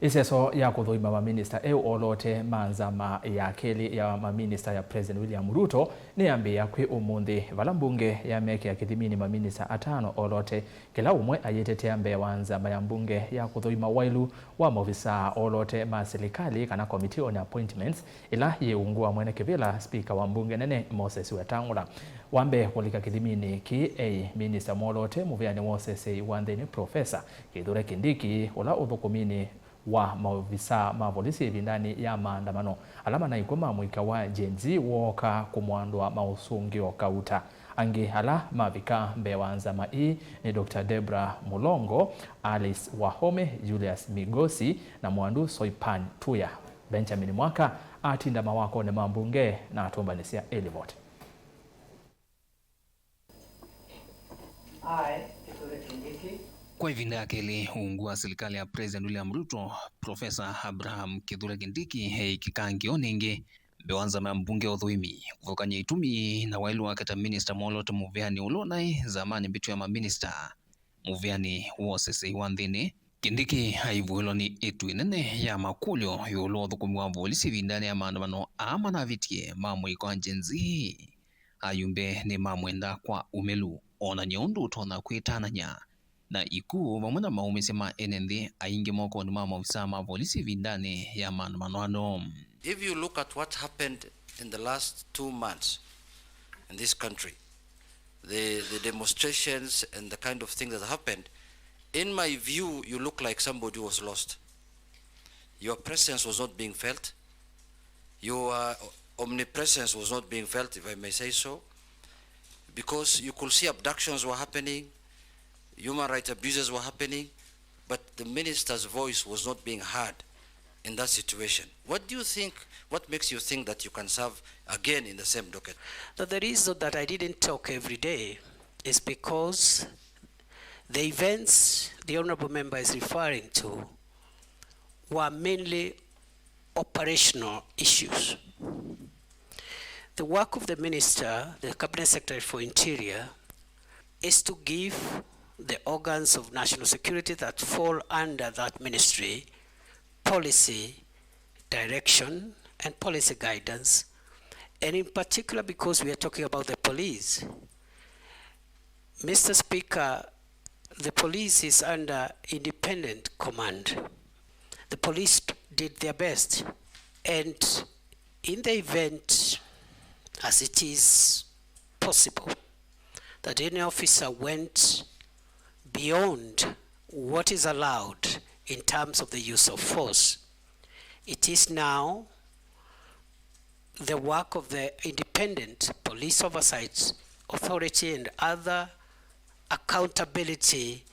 Iseso ya kuthoima maminista olote manzama ya keli ya maminista ya President William Ruto ni ambia kwi umundi vala mbunge ya meke ya kithimini maminista 5 olote kila umwe ayetetea mbewa nzama ya mbunge ya kuthoima wailu wa maofisa olote ma serikali kana committee on appointments ila yeungua mwene kivila speaker wa mbunge nene Moses Wetangula wambe kulika kithimini ki minister molote muviani Moses Wanthini Professor Kithure Kindiki ula uthukumini wa maofisa ma polisi vindani ya maandamano alama na ikoma mwika wa Gen Z woka kumwandwa mausungio kauta angi ala mavika mbewa nzama ni Dr. Debra Mulongo, Alice Wahome, Julius Migosi na Mwandu Soipan Tuya. Benjamin Mwaka atinda mawako ne mambunge na atombanisia Elivot. Kwa ivinda ya keli uungua serikali ya President William Ruto, Professor Abraham Kithure Kindiki kikangi onenge bewanza ma mbunge othuimi kuvokanya itumi na wailu wakata minister molote muviani ulonai zamani bitu ya maminista muviani Moses Wanthini. Kindiki haivuhilo ni itu inene ya makulyo yulo thukumi wa polisi vindani ya maandamano ama na vitie mamwe kwa Gen Z ayumbe ni mamwenda kwa umelu ona nyondu utona kuitananya na ikuu vamwe na maumisi ma NND aingi moko ni maofisa ma polisi vindani ya maandamano. If you look at what happened in the last 2 months in this country, the demonstrations and the kind of things that happened, in my view, you look like somebody was lost. Your presence was not being felt. Your omnipresence was not being felt, if I may say so, because you could see abductions were happening, human rights abuses were happening, but the minister's voice was not being heard in that situation. What do you think, what makes you think that you can serve again in the same docket? The reason that I didn't talk every day is because the events the honorable member is referring to were mainly operational issues. The work of the minister, the cabinet secretary for interior, is to give the organs of national security that fall under that ministry policy direction and policy guidance, and in particular because we are talking about the police. Mr. Speaker, the police is under independent command. The police did their best, and in the event, as it is possible, that any officer went beyond what is allowed in terms of the use of force, it is now the work of the independent police oversight authority and other accountability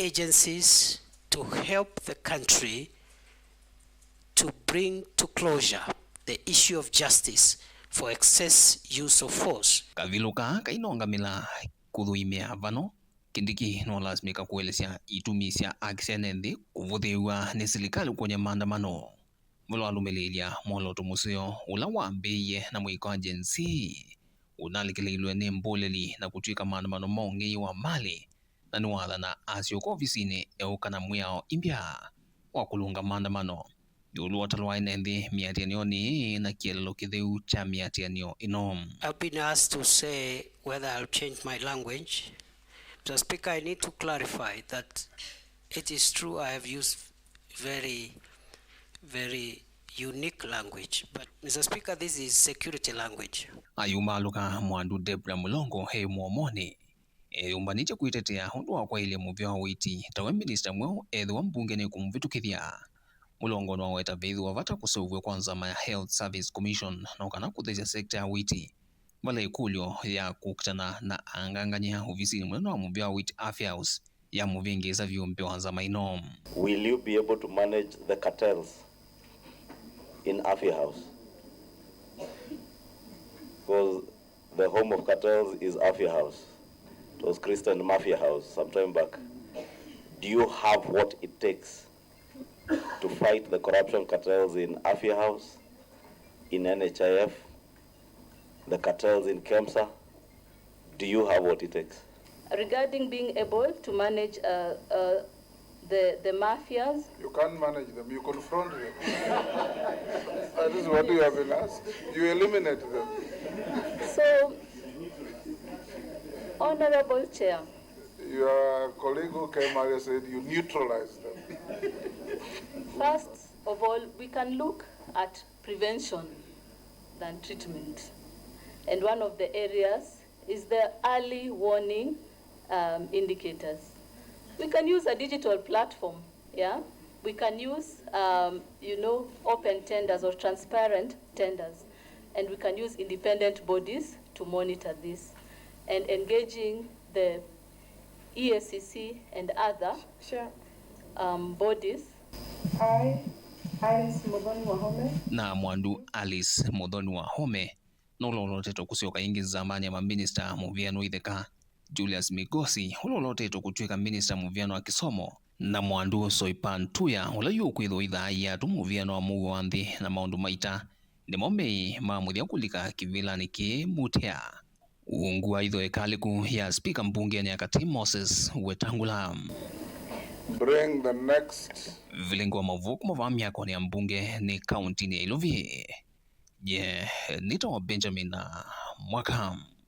agencies to help the country to bring to closure the issue of justice for excess use of force. Kaviluka kainongamila kuthuimia vano Kindiki no lazimika kuelezea itumisia aksenende kuvuthiwa ni serikali kwenye maandamano mulo alumelelia moloto museo ula wambeye na mwiko wa Gen Z unalikililwe ni mboleli na kutwika maandamano mongi wa mali na niwala na asio kwa ofisini eukana mwiao imbia wa kulunga maandamano yulu watalwa inende miatianioni na kielelo kitheu cha miatianio inom. I've been asked to say whether I'll change my language. Mr. Speaker, I need to clarify that it is true I have used very unique language, but Mr. Speaker, this is security language. Ayuma luka Mwandu Debra Mulongo muomoni umbaniche kuitetea hundu wa kwa ile muvyo witi tawe minister mwao wa mbunge ni kumvitukithia Mulongo no weta vethu wavata kusovwe kwanza ma Health Service Commission na ukana kuthesha sekta ya witi mala ikulyo ya kukutana na anganganya ofisini mweno wa muvyo witi Afya House ya muvingeza vyumbe wanza mainom. Will you be able to manage the cartels in Afya House? Because the home of cartels is Afya House. It was Christian Mafia House some time back. Do you have what it takes to fight the corruption cartels in Afya House, in NHIF, the cartels in KEMSA? Do you have what it takes? Regarding being able to manage the mafias. You can't manage them, you confront them. That is what you have been asked. You eliminate them. So, Honorable Chair. Your colleague who came earlier said you neutralize them. First of all, we can look at prevention than treatment. And one of the areas is the early warning indicators. We can use a digital platform, yeah? We can use, open tenders or transparent tenders. And we can use independent bodies to monitor this. And engaging the EACC and other bodies. Alice Muthoni Wahome. Na mwandu Alice Muthoni Wahome nololotetwo kusioka ingi zamani ya maminista muviano itheka Julius Migosi ulolotetwo kutuika minista muviano wa kisomo na mwandu Soipan Tuya ula yukwitho ithaa yatu muviano wa mugo wa nthi na maundu maita nimo mei mamuthia kulika kivilani ki mutea uungu wa itho ekaliku ya speaker mbunge ya Kati Moses Wetangula. Bring the next Vilengo mavuku mavamia kwa ya mbunge ni kaunti ni Ilovi. Nito Benjamin Mwakam.